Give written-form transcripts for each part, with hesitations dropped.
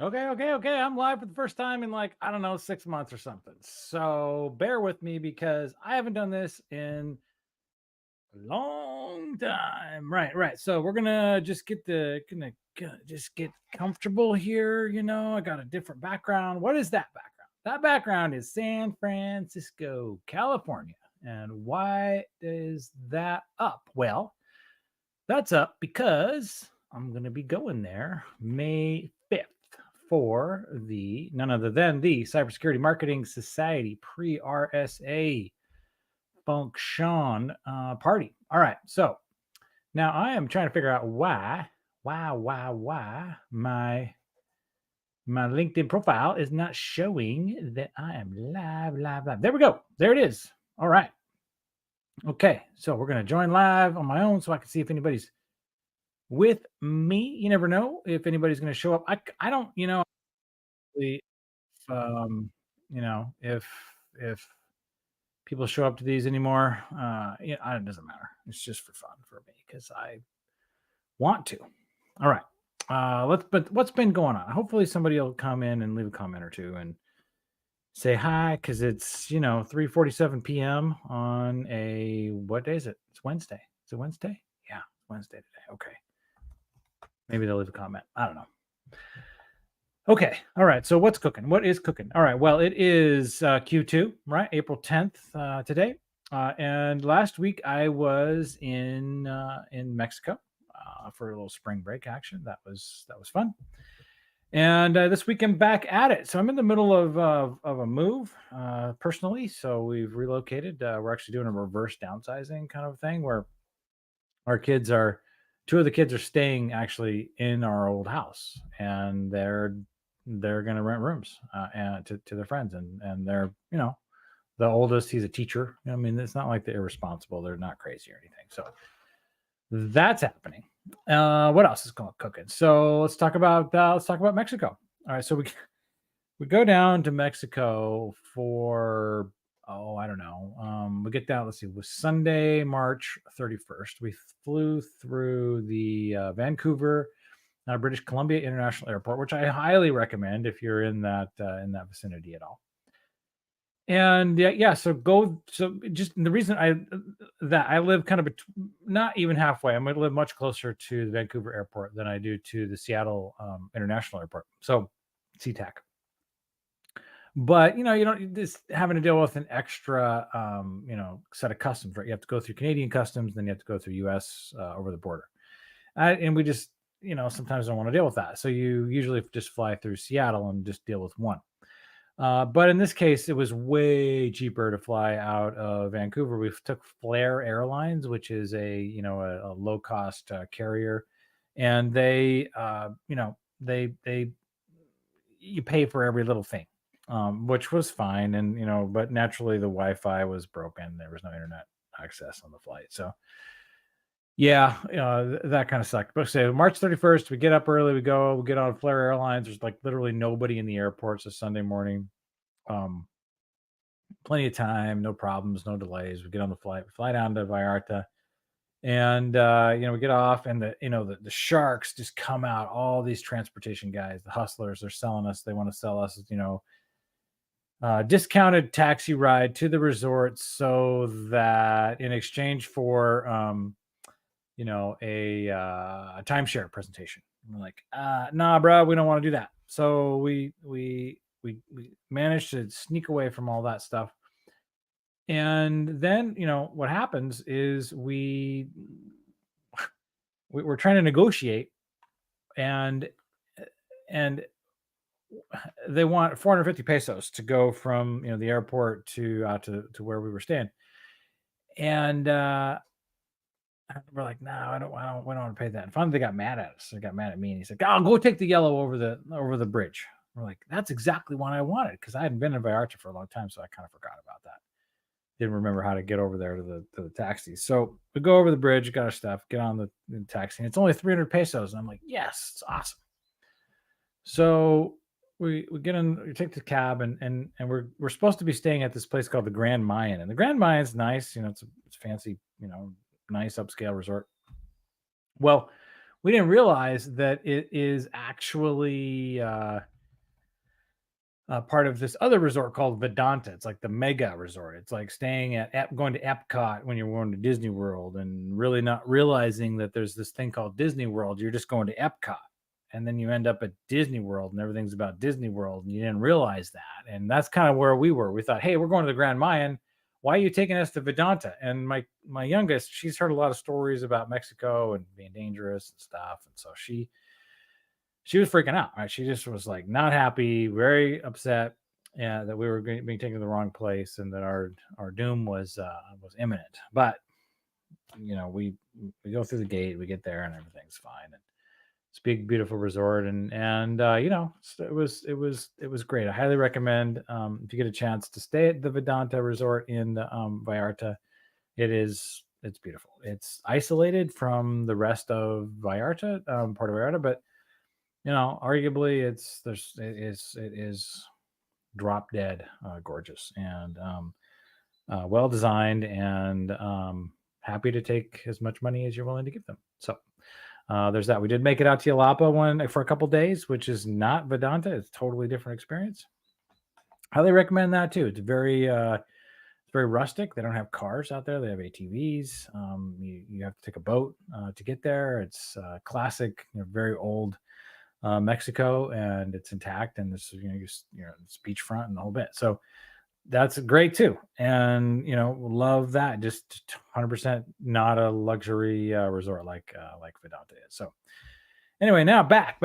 Okay. I'm live for the first time in like, I don't know, 6 months or something. So bear with me because I haven't done this in a long time. Right. So we're gonna just gonna just get comfortable here. I got a different background. What is that background? That background is San Francisco, California. And why is that up? Well, that's up because I'm going to be going there May 5th for the none other than the Cybersecurity Marketing Society pre RSA function party. All right. So now I am trying to figure out why my LinkedIn profile is not showing that I am live. There we go. There it is. All right. Okay. So we're going to join live on my own so I can see if anybody's with me. You never know if anybody's going to show up. I don't, if, if people show up to these anymore, it doesn't matter. It's just for fun for me because I want to. All right. But what's been going on? Hopefully somebody will come in and leave a comment or two and say hi because it's 3:47 p.m. on what day is it? It's Wednesday. Is it Wednesday? Yeah, it's Wednesday today. Okay. Maybe they'll leave a comment. I don't know. Okay. All right. So what's cooking? What is cooking? All right. Well, it is Q2, right? April 10th today. And last week I was in Mexico for a little spring break action. That was fun. And this week I'm back at it. So I'm in the middle of a move personally. So we've relocated. We're actually doing a reverse downsizing kind of thing where our kids are two of the kids are staying actually in our old house, and they're going to rent rooms and to their friends, and they're the oldest, he's a teacher. I mean, it's not like they're irresponsible, they're not crazy or anything. So that's happening. What else is cooking? So let's talk about Mexico. All right, so we go down to Mexico for I don't know. We get down. Let's see. It was Sunday, March 31st. We flew through the Vancouver, British Columbia International Airport, which I highly recommend if you're in that vicinity at all. And yeah. So go. So just the reason I live kind of not even halfway. I'm going to live much closer to the Vancouver Airport than I do to the Seattle International Airport. So SeaTac. But you don't just having to deal with an extra set of customs, right? You have to go through Canadian customs, then you have to go through US over the border. And we just sometimes don't want to deal with that, so you usually just fly through Seattle and just deal with one. But in this case it was way cheaper to fly out of Vancouver. We took Flair Airlines, which is a low cost carrier, and they you pay for every little thing, which was fine. And but naturally the Wi-Fi was broken. There was no internet access on the flight. So yeah, that kind of sucked. But say March 31st, we get up early, we get on Flair Airlines. There's like literally nobody in the airport. It's a Sunday morning. Um, Plenty of time, no problems, no delays. We get on the flight, we fly down to Vallarta, and we get off, and the sharks just come out. All these transportation guys, the hustlers, they're selling us. They want to sell us, discounted taxi ride to the resort, so that in exchange for a timeshare presentation. And we're like, nah, bro, we don't want to do that. So we managed to sneak away from all that stuff. And then what happens is we're trying to negotiate, and and they want 450 pesos to go from the airport to where we were staying. And we're like, no, we don't want to pay that. And finally they got mad at us. They got mad at me, and he said, "Oh, go take the yellow over the bridge." We're like, that's exactly what I wanted, because I hadn't been in Vallarta for a long time, so I kind of forgot about that. Didn't remember how to get over there to the taxis. So we go over the bridge, got our stuff, get on the taxi, and it's only 300 pesos. And I'm like, yes, it's awesome. So we get in, we take the cab, and we're supposed to be staying at this place called the Grand Mayan. And the Grand Mayan's nice, it's fancy, nice upscale resort. Well, we didn't realize that it is actually part of this other resort called Vedanta. It's like the mega resort. It's like staying going to Epcot when you're going to Disney World, and really not realizing that there's this thing called Disney World. You're just going to Epcot, and then you end up at Disney World, and everything's about Disney World, and you didn't realize that. And that's kind of where we were. We thought, hey, we're going to the Grand Mayan. Why are you taking us to Vedanta? And my youngest, she's heard a lot of stories about Mexico and being dangerous and stuff, and so she was freaking out. Right? She just was like not happy, very upset, that we were being taken to the wrong place, and that our doom was imminent. But we go through the gate, we get there, and everything's fine. And it's a big, beautiful resort, and it was great. I highly recommend, if you get a chance to stay at the Vedanta Resort in Vallarta. It's beautiful. It's isolated from the rest of Vallarta, part of Vallarta, but arguably it is drop dead gorgeous, and well designed, and happy to take as much money as you're willing to give them. So there's that. We did make it out to Yelapa for a couple days, which is not Vedanta. It's a totally different experience. Highly recommend that too. It's very rustic. They don't have cars out there. They have ATVs. You have to take a boat to get there. It's classic, very old Mexico, and it's intact, and this it's beachfront and the whole bit. So that's great too, and love that. Just 100% not a luxury resort like Vedanta is. So anyway, now back,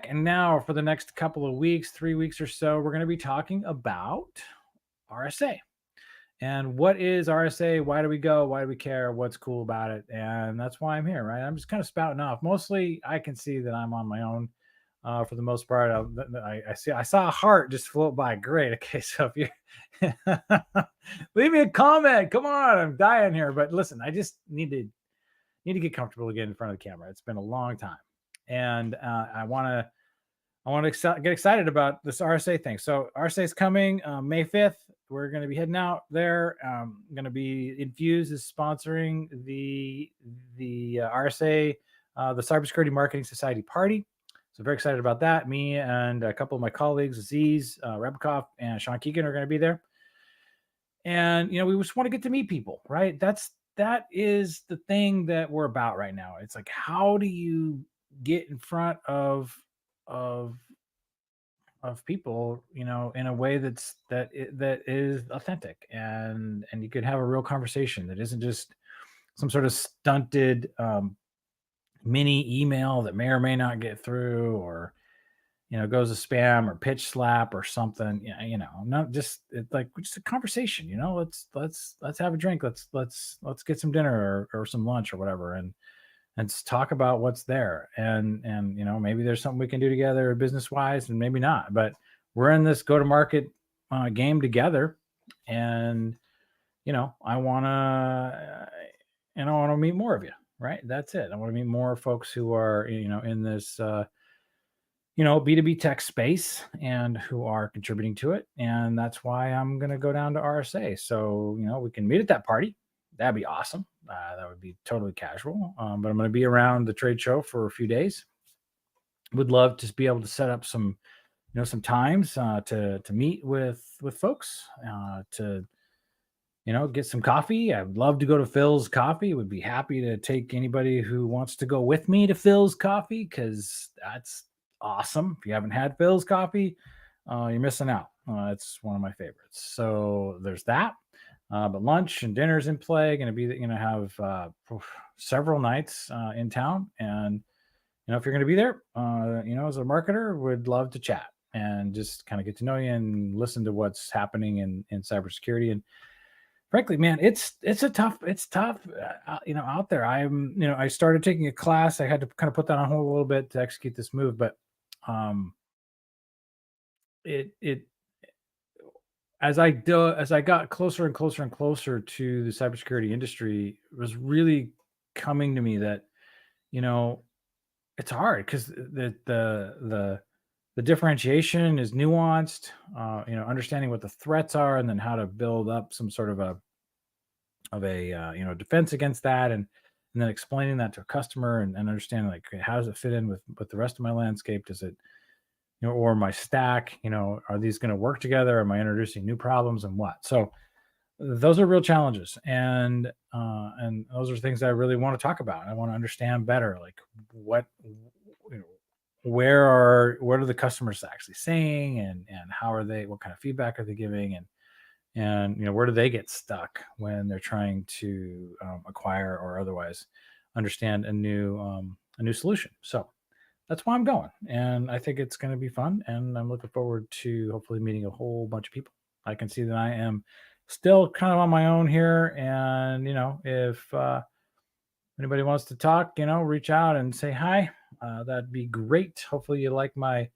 and now for the next couple of weeks, 3 weeks or so, we're going to be talking about RSA. And what is RSA? Why do we go? Why do we care? What's cool about it? And that's why I'm here, right? I'm just kind of spouting off. Mostly, I can see that I'm on my own. For the most part, I saw a heart just float by. Great. Okay, so if you leave me a comment, come on, I'm dying here. But listen, I just need to get comfortable again in front of the camera. It's been a long time, and I want to get excited about this RSA thing. So RSA is coming May 5th. We're going to be heading out there. Going to be Infuse is sponsoring the RSA, the Cybersecurity Marketing Society party. So very excited about that. Me and a couple of my colleagues, Aziz Rebkoff and Sean Keegan, are going to be there. And we just want to get to meet people, right? That is the thing that we're about right now. It's like, how do you get in front of people, in a way that is authentic, and you could have a real conversation that isn't just some sort of stunted mini email that may or may not get through, or goes to spam or pitch slap or something. Not just just a conversation. Let's have a drink. Let's get some dinner or some lunch or whatever, and talk about what's there. And maybe there's something we can do together business wise, and maybe not. But we're in this go to market game together, and I want to meet more of you. Right. That's it. I want to meet more folks who are, in this, B2B tech space, and who are contributing to it. And that's why I'm going to go down to RSA. So, we can meet at that party. That'd be awesome. That would be totally casual. But I'm going to be around the trade show for a few days. Would love to be able to set up some times to meet with folks, to get some coffee. I'd love to go to Phil's Coffee. Would be happy to take anybody who wants to go with me to Phil's Coffee, because that's awesome. If you haven't had Phil's Coffee, you're missing out. It's one of my favorites. So there's that. But lunch and dinner's in play. Going to have several nights in town, and if you're going to be there, as a marketer, would love to chat and just kind of get to know you and listen to what's happening in cybersecurity. And frankly, man, it's tough out there. I started taking a class. I had to kind of put that on hold a little bit to execute this move, but as I got closer and closer and closer to the cybersecurity industry, it was really coming to me that it's hard, because the differentiation is nuanced. Understanding what the threats are, and then how to build up some sort of a defense against that, and and then explaining that to a customer and understanding like, okay, how does it fit in with the rest of my landscape? Does it, or my stack, are these going to work together? Am I introducing new problems and what? So those are real challenges, and those are things that I really want to talk about. I want to understand better, like what, what are the customers actually saying, and how are they, what kind of feedback are they giving, and where do they get stuck when they're trying to acquire or otherwise understand a new solution. So that's why I'm going, and I think it's going to be fun, and I'm looking forward to hopefully meeting a whole bunch of people. I can see that I am still kind of on my own here, and if anybody wants to talk, reach out and say hi. That'd be great. Hopefully you like my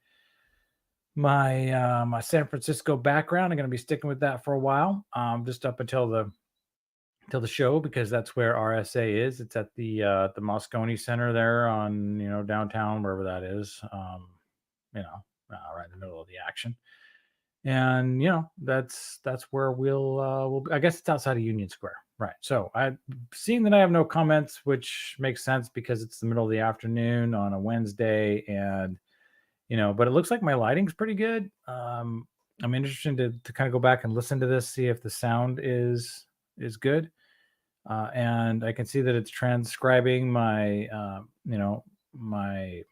San Francisco background. I'm going to be sticking with that for a while, just up until the show, because that's where RSA is. It's at the Moscone Center there on downtown, wherever that is. Right in the middle of the action. And that's where we'll I guess it's outside of Union Square, right? So I, seeing that I have no comments, which makes sense because it's the middle of the afternoon on a Wednesday, and but it looks like my lighting's pretty good. I'm interested to kind of go back and listen to this, see if the sound is good. And I can see that it's transcribing my my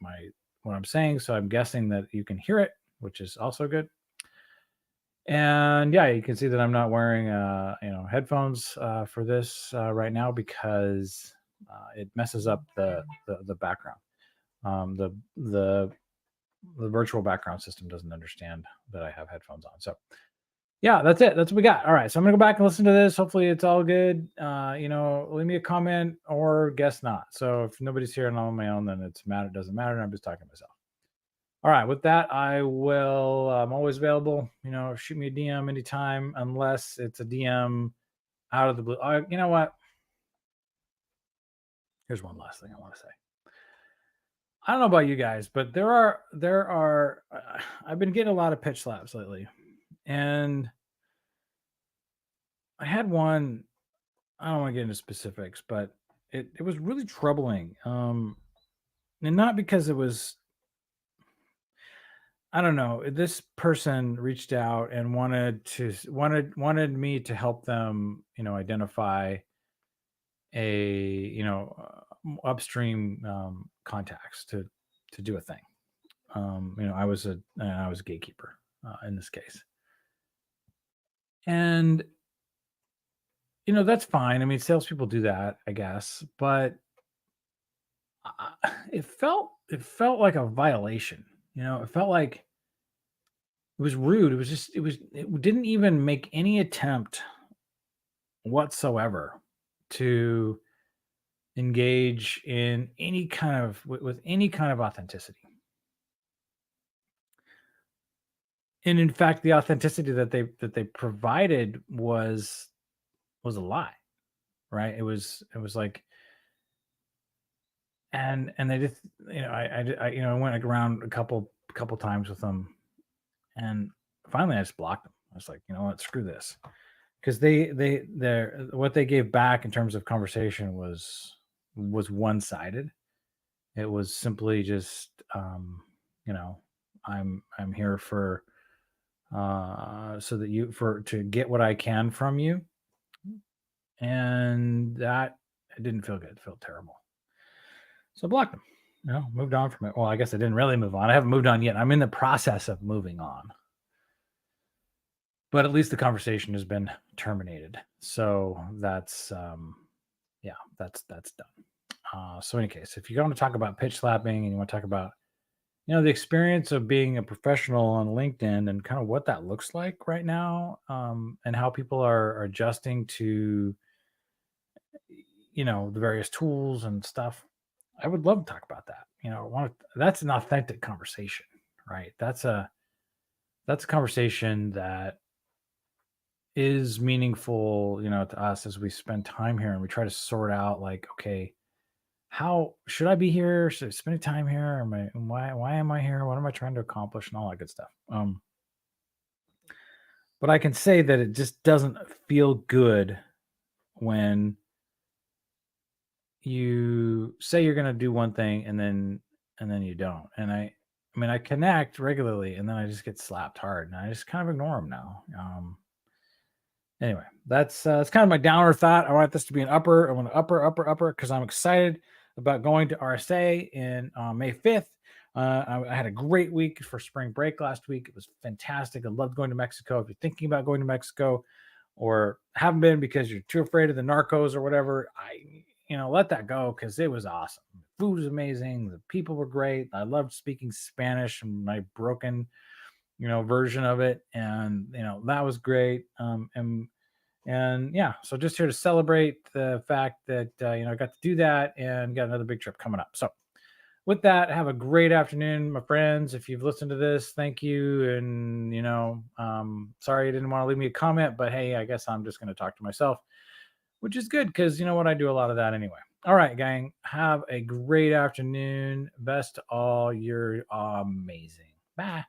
what I'm saying, so I'm guessing that you can hear it, which is also good. And yeah, you can see that I'm not wearing headphones for this right now, because it messes up the background. The virtual background system doesn't understand that I have headphones on. So yeah, that's it. That's what we got. All right. So I'm gonna go back and listen to this. Hopefully it's all good. Leave me a comment or guess not. So if nobody's here and I'm on my own, then it doesn't matter. And I'm just talking to myself. All right. With that, I'm always available. Shoot me a DM anytime, unless it's a DM out of the blue. You know what? Here's one last thing I want to say. I don't know about you guys, but there are I've been getting a lot of pitch slaps lately, and I had one. I don't want to get into specifics, but it was really troubling. And not because it was, I don't know. This person reached out and wanted me to help them, identify a upstream contacts to do a thing. I was a gatekeeper in this case, and that's fine. I mean, salespeople do that, I guess, but it felt like a violation. It felt like it was rude. It didn't even make any attempt whatsoever to engage in any kind of with any kind of authenticity. And in fact, the authenticity that they provided was a lie, right? It was like, and they just, I went around a couple times with them, and finally I just blocked them. I was like, you know what, screw this, because their what they gave back in terms of conversation was one-sided. It was simply just, I'm here for so that to get what I can from you, and that, it didn't feel good. It felt terrible. So I blocked them. Moved on from it. Well, I guess I didn't really move on. I haven't moved on yet. I'm in the process of moving on. But at least the conversation has been terminated. So that's that's done. So in any case, if you're going to talk about pitch slapping and you want to talk about the experience of being a professional on LinkedIn and kind of what that looks like right now, and how people are adjusting to the various tools and stuff, I would love to talk about that. That's an authentic conversation, right? That's a conversation that is meaningful, to us as we spend time here and we try to sort out, like, okay, how should I be here? Should I spend time here? Why am I here? What am I trying to accomplish, and all that good stuff. But I can say that it just doesn't feel good when you say you're going to do one thing and then you don't. And I mean, I connect regularly and then I just get slapped hard and I just kind of ignore them now. Anyway, that's it's kind of my downer thought. I want this to be an upper. I want an upper because I'm excited about going to RSA in May 5th. I had a great week for spring break last week. It was fantastic. I loved going to Mexico. If you're thinking about going to Mexico or haven't been because you're too afraid of the narcos or whatever, let that go because it was awesome. The food was amazing. The people were great. I loved speaking Spanish and my broken version of it, and that was great. And yeah, so just here to celebrate the fact that I got to do that and got another big trip coming up. So with that, have a great afternoon, my friends. If you've listened to this, thank you. And sorry you didn't want to leave me a comment, but hey, I guess I'm just going to talk to myself, which is good because you know what, I do a lot of that anyway. All right, gang, have a great afternoon. Best to all. You're amazing. Bye.